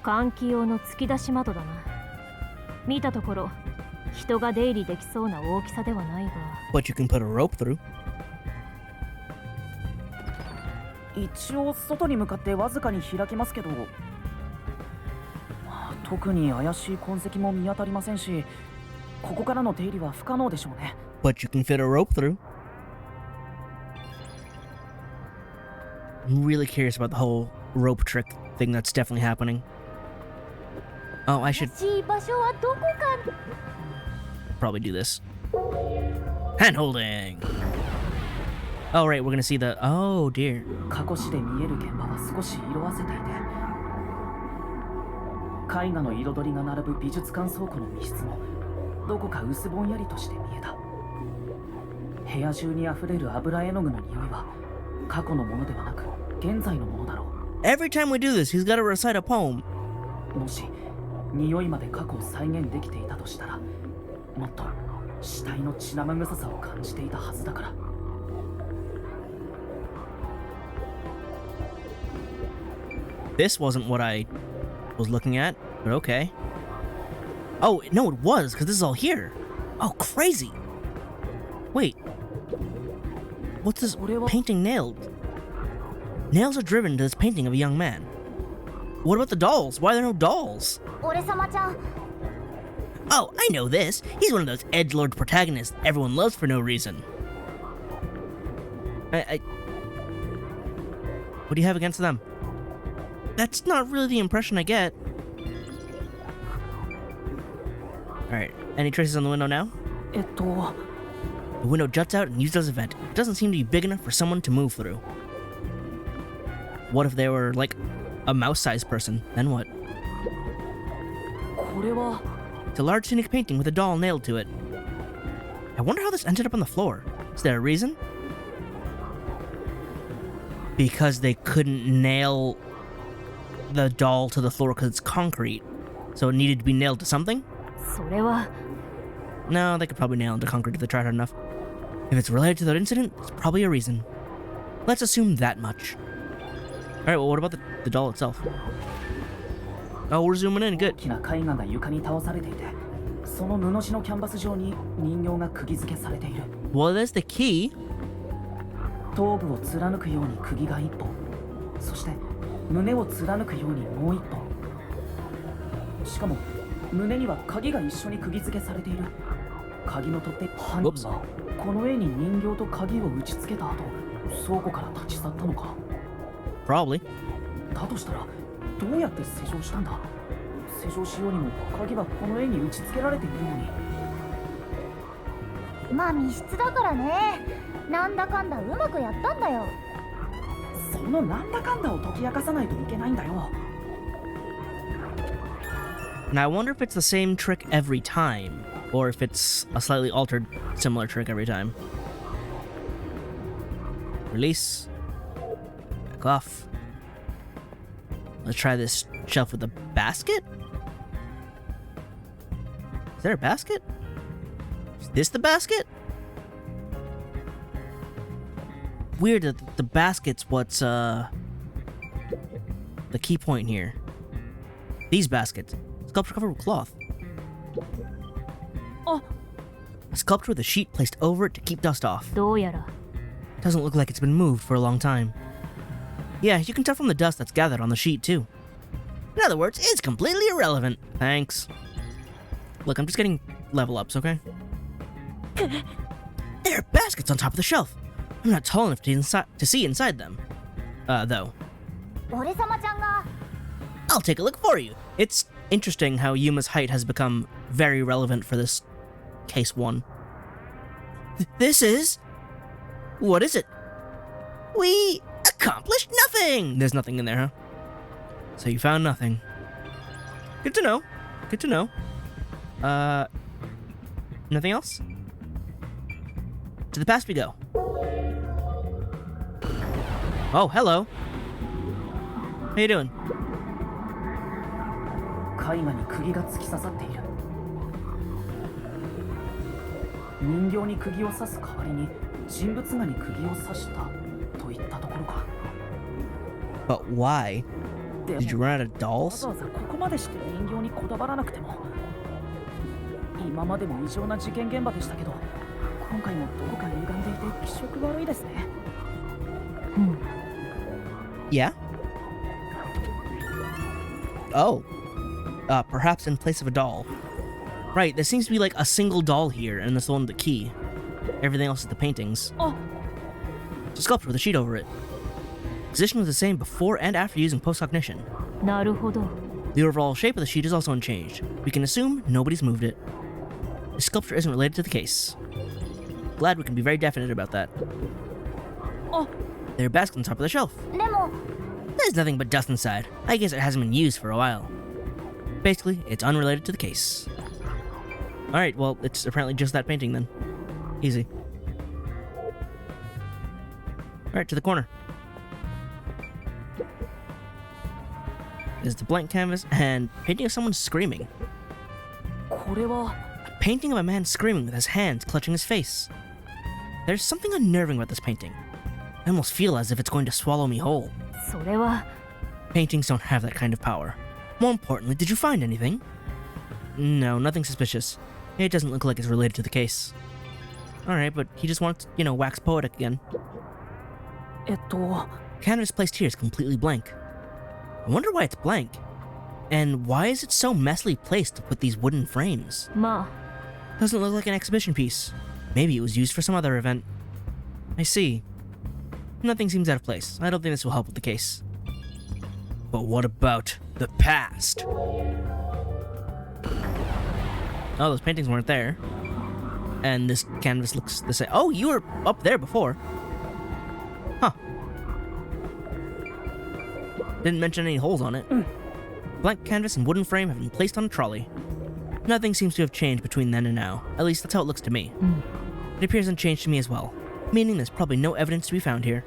換気用の突き出し窓だな。見たところ、人が出入りできそうな大きさではないが。But you can put a rope through. 一応外に向かってわずかに開きますけど、特に怪しい痕跡も見当たりませんし、ここからの出入りは不可能でしょうね。 But you can fit a rope through. I'm really curious about the whole rope trick thing that's definitely happening. Oh, I should 怪しい場所はどこか。 probably do this. Hand holding. Oh, right, we're gonna see the. Oh, dear. 過去紙で見える現場は少し色あせていて、絵画の彩りが並ぶ美術館倉庫の密室もどこか薄ぼんやりとして見えた。部屋中にあふれる油絵の具の匂いは過去のものではなく現在のものだろう。 Every time we do this, he's gotta recite a poem. もし匂いまで過去を再現できていたとしたら、もっと死体の血生臭さを感じていたはずだから。 This wasn't what I was looking at, but okay. Oh, no, it was, because this is all here. Oh, crazy. Wait. What's this painting nailed? Nails are driven to this painting of a young man. What about the dolls? Why are there no dolls? 俺様ちゃん、 Oh, I know this. He's one of those edgelord protagonists everyone loves for no reason. What do you have against them? That's not really the impression I get. Alright, any traces on the window now? The window juts out and used as a vent. It doesn't seem to be big enough for someone to move through. What if they were, like, a mouse-sized person? Then what? It's a large scenic painting with a doll nailed to it. I wonder how this ended up on the floor. Is there a reason? Because they couldn't nail the doll to the floor because it's concrete. So it needed to be nailed to something? それは No, they could probably nail it to concrete if they tried hard enough. If it's related to that incident, it's probably a reason. Let's assume that much. Alright, well, what about the doll itself? Oh, we're zooming in. Good. 大きな絵画が床に倒されていて、その布地のキャンバス上に人形が釘付けされている。 Well, there's the key. 頭部を貫くように釘が1本、そして胸を貫くようにもう1本。しかも胸には鍵が一緒に釘付けされている。鍵の取っ手、犯人はこの絵に人形と鍵を打ち付けた後、倉庫から立ち去ったのか。 Probably. だとしたらどうやって施錠したんだ。施錠しようにも鍵はこの絵に打ち付けられているのに。まあ密室だからね。なんだかんだうまくやったんだよ。そのなんだかんだを解き明かさないといけないんだよ。 Now, I wonder if it's the same trick every time, or if it's a slightly altered, similar trick every time. Release. Back off. Let's try this shelf with a basket? Is there a basket? Is this the basket? Weird that the basket's what's, the key point here. These baskets. Sculpture covered with cloth. Oh. A sculpture with a sheet placed over it to keep dust off. どうやら Doesn't look like it's been moved for a long time. Yeah, you can tell from the dust that's gathered on the sheet, too. In other words, it's completely irrelevant. Thanks. Look, I'm just getting level ups, okay? There are baskets on top of the shelf. I'm not tall enough to see inside them. Though. 俺様ちゃんが I'll take a look for you. It's interesting how Yuma's height has become very relevant for this case 1. This is... What is it? We accomplished nothing! There's nothing in there, huh? So you found nothing. Good to know. Good to know. Nothing else? To the past we go. Oh, hello. How you doing? 絵画に釘が突き刺さっている。人形に釘を刺す代わりに人物画に釘を刺したといったところか。 But why? でも Did you run out of わ dolls? ざわざここまでして人形にこだわらなくても。今までも異常な事件現場でしたけど、今回もどこか歪んでいて気色悪いですね。Yeah? Oh. Perhaps in place of a doll. Right, there seems to be like a single doll here, and that's the one with the key. Everything else is the paintings. Oh. It's a sculpture with a sheet over it. Position was the same before and after using post-cognition. なるほど The overall shape of the sheet is also unchanged. We can assume nobody's moved it. The sculpture isn't related to the case. Glad we can be very definite about that. Oh. There are baskets on top of the shelf. でも There's nothing but dust inside. I guess it hasn't been used for a while. Basically, it's unrelated to the case. Alright, well, it's apparently just that painting then. Easy. Alright, to the corner. There's the blank canvas and painting of someone screaming. これは A painting of a man screaming with his hands clutching his face. There's something unnerving about this painting. I almost feel as if it's going to swallow me whole. それは Paintings don't have that kind of power. More importantly, did you find anything? No, nothing suspicious. It doesn't look like it's related to the case. Alright, but he just wants, wax poetic again. えっと Canvas placed here is completely blank. I wonder why it's blank. And why is it so messily placed with these wooden frames? ま Doesn't look like an exhibition piece. Maybe it was used for some other event. I see. Nothing seems out of place. I don't think this will help with the case. But what about the past? Oh, those paintings weren't there. And this canvas looks the same. Oh, you were up there before. Huh. Didn't mention any holes on it. Blank canvas and wooden frame have been placed on a trolley. Nothing seems to have changed between then and now. At least that's how it looks to me. It appears unchanged to me as well, meaning there's probably no evidence to be found here.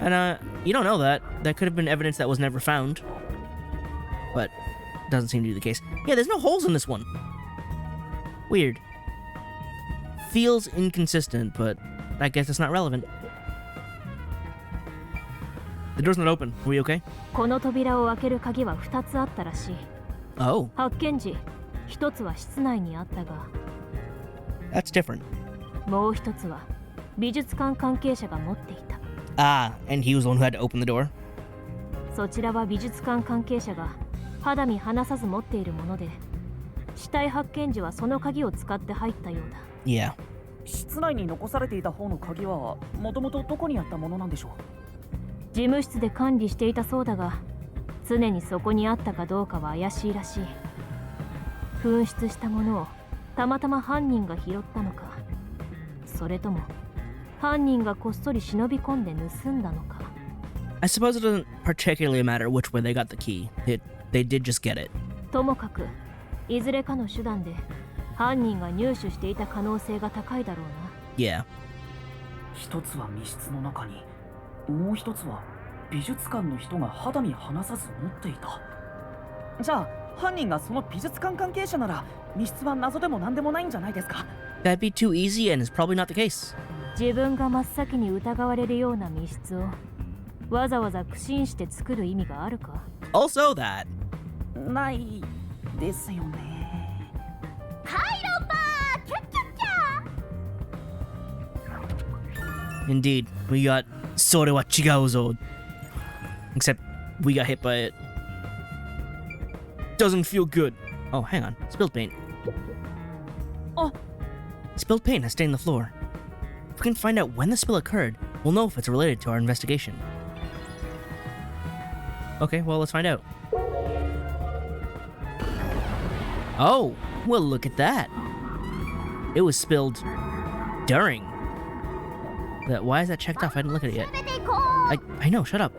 And, you don't know that. That could have been evidence that was never found. But doesn't seem to be the case. Yeah, there's no holes in this one. Weird. Feels inconsistent, but I guess it's not relevant. The door's not open. Are we okay? この扉を開ける鍵は2つあったらしい。 Oh, 発見時、1つは室内にあったが、 that's different. もう1つは美術館関係者が持っていた。 Ah, and he was the one who had to open the door? そちらは美術館関係者が肌身離さず持っているもので、死体発見時はその鍵を使って入ったようだ。 Yeah. 室内に残されていた方の鍵はもともとどこにあったものなんでしょう。事務室で管理していたそうだが、常にそこにあったかどうかは怪しいらしい。紛失したものをたまたま犯人が拾ったのか、それとも犯人がこっそり忍び込んで盗んだのか。 I suppose it doesn't particularly matter which way they got the key. They did just get it. ともかくいずれかの手段で犯人が入手していた可能性が高いだろうな。 Yeah. 一つは密室の中に、もう一つは美術館の人が肌身離さず持っていた。じゃあ犯人がその美術館関係者なら密室は謎でも何でもないんじゃないですか。 That'd be too easy and is probably not the case. 自分が真っ先に疑われるような密室をわざわざ苦心して作る意味があるか。 Also that. ないですよね。カイロパーキャッキャッキャ Indeed. We got Sore wa chigauzo. Except we got hit by it. Doesn't feel good. Oh, hang on. Spilled paint. Oh. Spilled paint has stained the floor. If we can find out when the spill occurred, we'll know if it's related to our investigation. Okay, well, let's find out. Oh, well, look at that. It was spilled during. Why is that checked off? I didn't look at it yet. 出ていこう I know, shut up.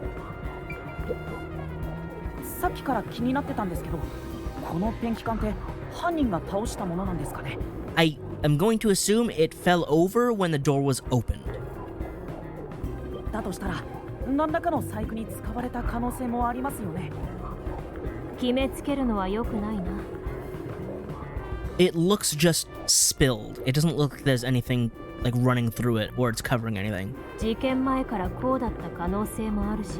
さっきから気になってたんですけど、このペンキ缶って犯人が倒したものなんですかね。I am going to assume it fell over when the door was opened. だとしたら何らかの細工に使われた可能性もありますよね。決めつけるのは良くないな。 It looks just spilled. It doesn't look like there's anything like running through it or it's covering anything. 事件前からこうだった可能性もあるし、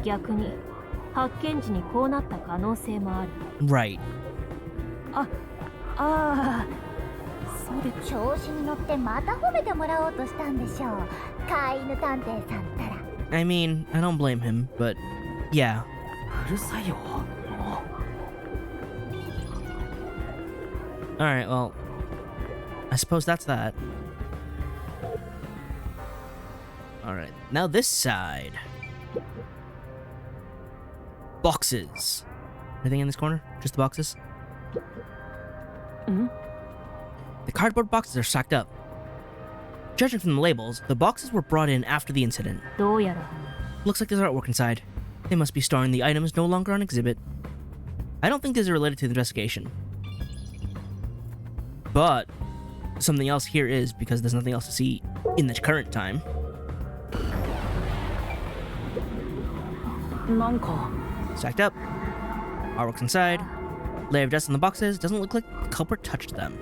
逆に発見時にこうなった可能性もある。 Right. そうで。調子に乗ってまた褒めてもらおうとしたんでしょう。飼い犬探偵さんったら。 I mean, I don't blame him, but yeah. うるさいよ。 Alright, well, I suppose that's that. Alright, now this side. Boxes. Anything in this corner? Just the boxes? The cardboard boxes are stacked up. Judging from the labels, the boxes were brought in after the incident. どうやら Looks like there's artwork inside. They must be storing the items no longer on exhibit. I don't think these are related to the investigation. But something else here is, because there's nothing else to see in the current time. なんか Stacked up. Artwork's inside. Layer of dust in the boxes. Doesn't look like the culprit touched them.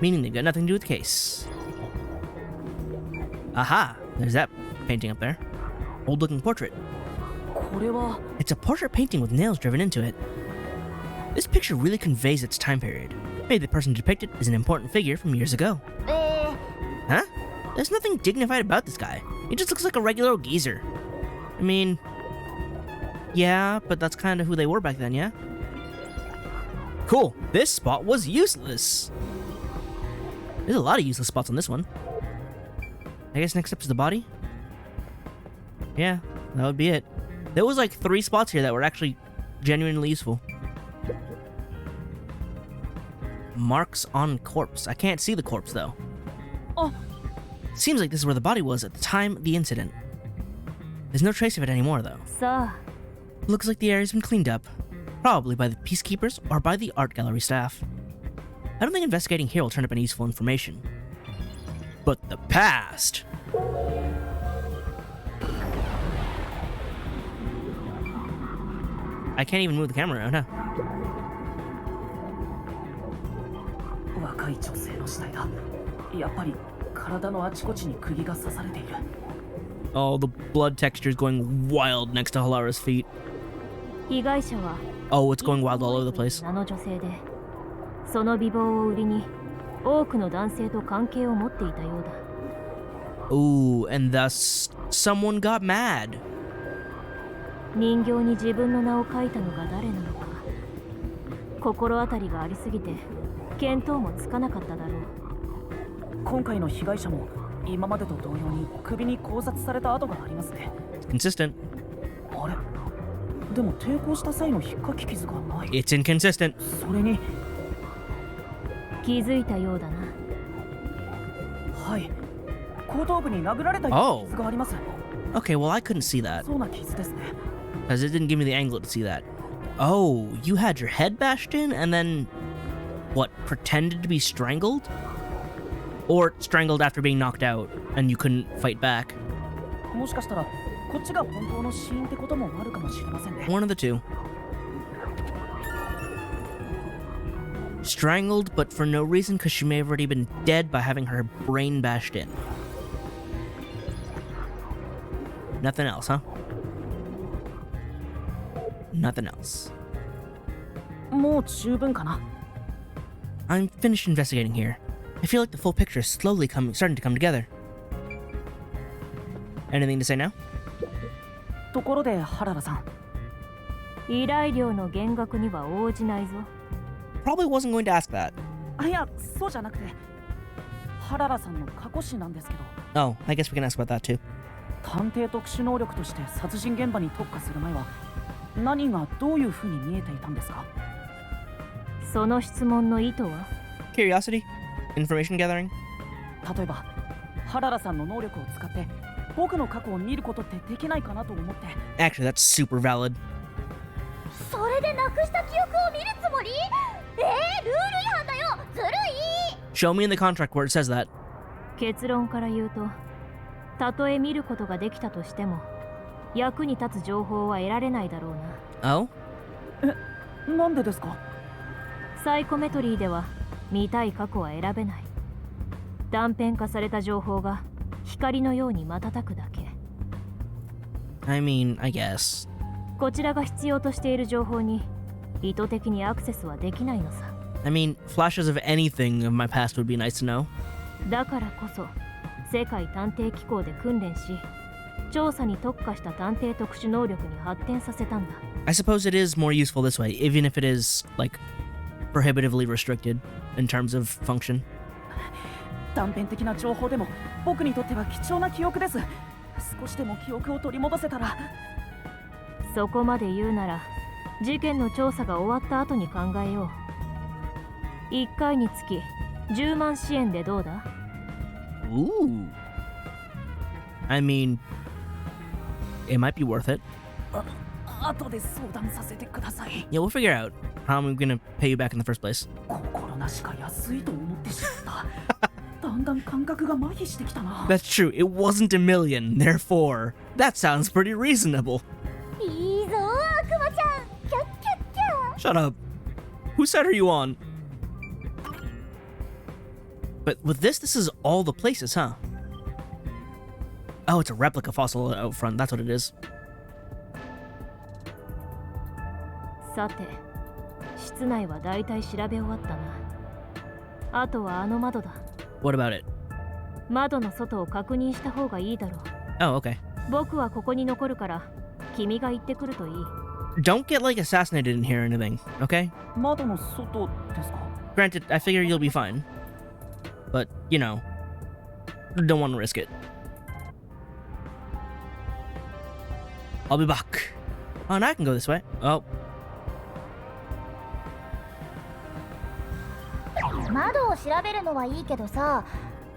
Meaning they've got nothing to do with the case. Aha! There's that painting up there. Old looking portrait. これは It's a portrait painting with nails driven into it. This picture really conveys its time period. Maybe the person depicted is an important figure from years ago. Huh? There's nothing dignified about this guy. He just looks like a regular old geezer. I mean, yeah, but that's kind of who they were back then, yeah? Cool. This spot was useless. There's a lot of useless spots on this one. I guess next up is the body? Yeah, that would be it. There was like 3 spots here that were actually genuinely useful. Marks on corpse. I can't see the corpse though. Oh. Seems like this is where the body was at the time of the incident. There's no trace of it anymore though. さあ Looks like the area's been cleaned up. Probably by the peacekeepers or by the art gallery staff. I don't think investigating here will turn up any useful information. But the past! I can't even move the camera around, huh? 若い女性の死体だ。やっぱり体のあちこちに釘が刺されている。 Oh, the blood texture is going wild next to Halara's feet. 被害者は Oh, it's going wild all over the place. 名の女性でその美貌を売りに多くの男性と関係を持っていたようだ。 Ooh, and thus someone got mad. 人形に自分の名を書いたのが誰なのか心当たりがありすぎて見当もつかなかっただろう。今回の被害者も今までと同様に首に絞殺された跡がありますね。 Consistent. あれでも抵抗した際の引っかき傷がない。 It's inconsistent. それに気づいたようだな。はい、後頭部に殴られた傷があります。 Okay, well I couldn't see that. そうな傷ですね。 Because it didn't give me the angle to see that. Oh, you had your head bashed in and then, what, pretended to be strangled? Or strangled after being knocked out and you couldn't fight back? もしかしたらこっちが本当の死因ってこともあるかもしれませんね。 One of the two. Strangled, but for no reason because she may have already been dead by having her brain bashed in. Nothing else, huh? Nothing else. もう十分かな。 I'm finished investigating here. I feel like the full picture is slowly starting to come together. Anything to say now? ところで原田さん。依頼料の減額には応じないぞ。 Probably wasn't going to ask that. あ、いや、そうじゃなくて原田さんの過去史なんですけど。 Oh, I guess we can ask about that too. 探偵特殊能力として殺人現場に特化する前は何がどういう風に見えていたんですか？その質問の意図は？ Curiosity? Information gathering? 例えば原田さんの能力を使って僕の過去を見ることってできないかなと思って。 Actually, that's super valid. それでなくした記憶を見るつもり？ルール違反だよ。ずるい。 Show me in the contract where it says that. 結論から言うと、たとえ見ることができたとしても役に立つ情報は得られないだろうな。 Oh? なんでですか？サイコメトリーでは見たい過去は選べない。断片化された情報が光のように瞬くだけ。 I mean, I guess. こちらが必要としている情報に意図的にアクセスはできないのさ。 I mean, flashes of anything of my past would be nice to know. だからこそ世界探偵機構で訓練し、調査に特化した探偵特殊能力に発展させたんだ。 I suppose it is more useful this way, even if it is, like, prohibitively restricted in terms of function. 断片的な情報でも僕にとっては貴重な記憶です。少しでも記憶を取り戻せたら。そこまで言うなら事件の調査が終わった後に考えよう。1回につき10万支援でどうだ？ Ooh. I mean, it might be worth it. 後で相談させてください。 Yeah, we'll figure out how I'm gonna pay you back in the first place. 心なしか安いと思ってしまった。だんだん感覚が麻痺してきたな。 That's true, it wasn't a million, therefore, that sounds pretty reasonable. いいぞ悪魔ちゃん。キャッキャッキャ。 Shut up. Whose side are you on? But with this is all the places, huh? Oh, it's a replica fossil out front, that's what it is. さて、室内はだいたい調べ終わったな。あとはあの窓だ。 What about it? 窓の外を確認した方がいいだろう。 Oh, okay. 僕はここに残るから君が行ってくるといい。 Don't get, like, assassinated in here or anything, okay? 窓の外ですか？ Granted, I figure you'll be fine. But, you know, don't want to risk it. I'll be back. Oh, now I can go this way. Oh. 窓を調べるのはいいけどさ、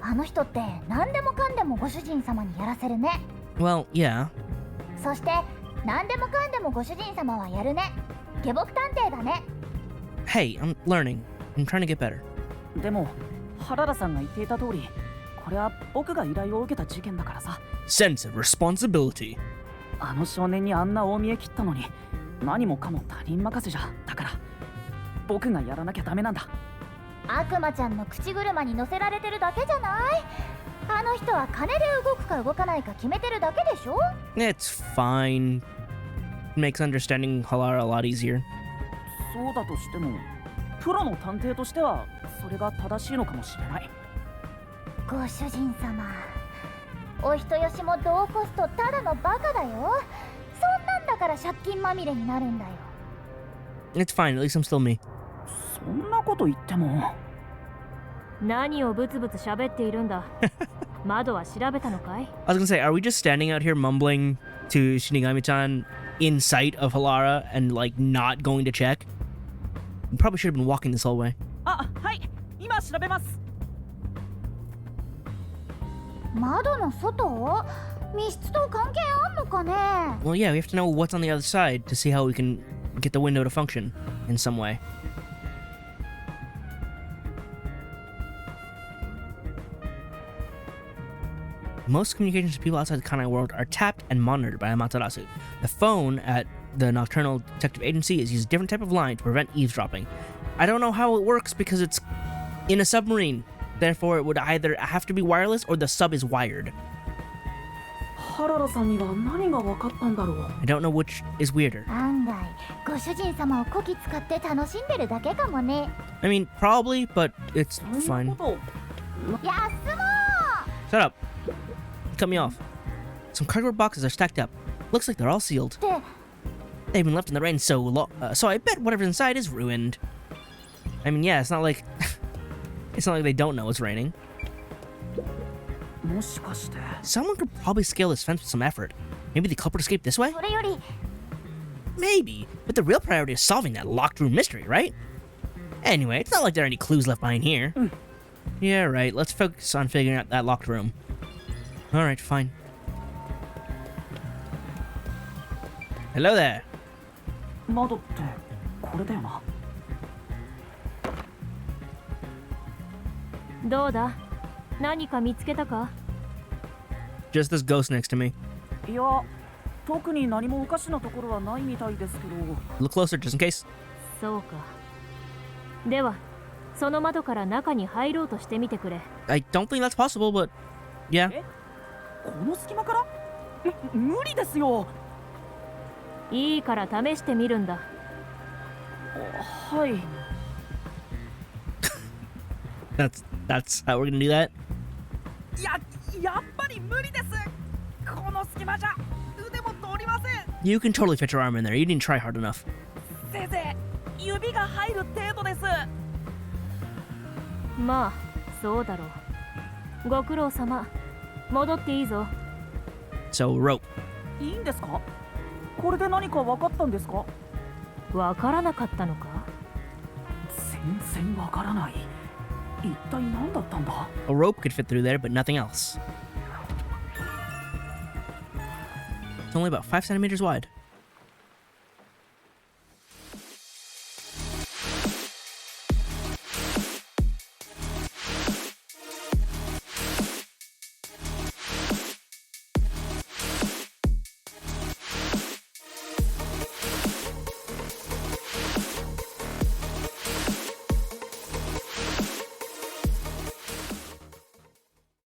あの人って何でもかんでもご主人様にやらせるね。 Well, yeah. そして何でもかんでもご主人様はやるね。下僕探偵だね。 Hey, I'm learning. I'm trying to get better. でも原田さんが言っていた通り、これは僕が依頼を受けた事件だからさ。 Sense of responsibility. あの少年にあんな大見え切ったのに、何もかも他人任せじゃ。だから僕がやらなきゃダメなんだ。悪魔ちゃんの口車に乗せられてるだけじゃない。あの人は金で動くか動かないか決めてるだけでしょ。 It's fine. Makes understanding Halara a lot easier. そうだとしても、プロの探偵としてはそれが正しいのかもしれない。ご主人様、お人よしも度を越すとただのバカだよ。そんなんだから借金まみれになるんだよ。 It's fine. At least I'm still me. そんなこと言っても。何をブツブツ喋っているんだ。窓は調べたのかい？ I was gonna say, are we just standing out here mumbling to Shinigami-chan in sight of Halara and like not going to check? We probably should have been walking this whole way. あ、はい、今調べます。窓の外？密室と関係あんのかね？ Well, yeah, we have to know what's on the other side to see how we can get the window to function in some way. Most communications with people outside the Kanai world are tapped and monitored by Amaterasu. The phone at the Nocturnal Detective Agency is used a different type of line to prevent eavesdropping. I don't know how it works because it's in a submarine. Therefore, it would either have to be wireless or the sub is wired. 原田さんには何が分かったんだろう。 I don't know which is weirder. 案外ご主人様をこき使って楽しんでるだけかもね。 I mean, probably, but it's そんな fine. こと。休もう Shut up. Cut me off. Some cardboard boxes are stacked up. Looks like they're all sealed. って。 They've been left in the rain so long, so I bet whatever's inside is ruined. I mean, yeah, it's not like it's not like they don't know it's raining. もしかして。 Someone could probably scale this fence with some effort. Maybe the culprit escaped this way? それより Maybe, but the real priority is solving that locked room mystery, right? Anyway, it's not like there are any clues left behind here. Yeah, right. Let's focus on figuring out that locked room. Alright, fine. Hello there. 窓ってこれだよな。どうだ？何か見つけたか？ Just this ghost next to me. いや、特に何もおかしなところはないみたいですけど。 Look closer, just in case. そうか。では、その窓から中に入ろうとしてみてくれ。 I don't think that's possible, but yeah. この隙間から？無理ですよ。いいから試してみるんだ。はい。That's how we're gonna do that. やっぱり無理です。この隙間じゃ腕も通りません。 You can totally fit your arm in there. You didn't try hard enough. せいぜい指が入る程度です。まあ、そうだろう。ご苦労様。戻っていいぞ。 So, rope. いいんですか？これで何か分かったんですか？わからなかったのか？全然分からない。一体何だったんだ？ A rope could fit through there, but nothing else. It's only about 5 centimeters wide.